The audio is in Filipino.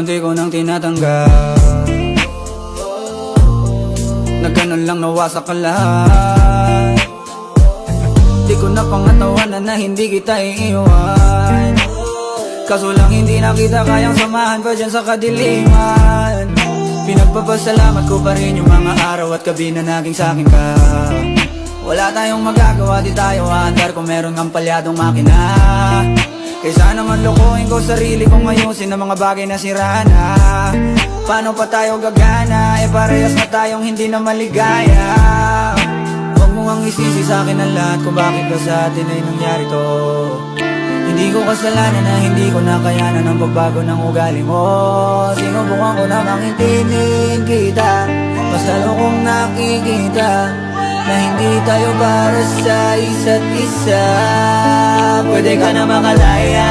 unti-unti ko nang tinatanggap na ganun lang nawasak ka lahat. Di ko na pangatawanan na hindi kita iiwan, kaso lang hindi na kita kayang samahan pa dyan sa kadiliman. Pinagpapasalamat ko pa rin yung mga araw at gabi na naging sa'kin ka. Wala tayong magagawa, di tayo aandar kung meron kang palyadong makina. Kaysa naman lokohin ko sarili kong ayusin ang mga bagay na sira na. Paano pa tayo gagana, parehas na tayong hindi na maligaya. Huwag mo ang isisi sa'kin ang lahat kung bakit ba sa atin ay nangyari to. Hindi ko kasalanan na hindi ko nakayanan ang pagbago ng ugali mo. Sinubukan ko namang intindihin kita, mas lalo kong nakikita na hindi tayo para sa isa't isa. Pwede ka na makalaya,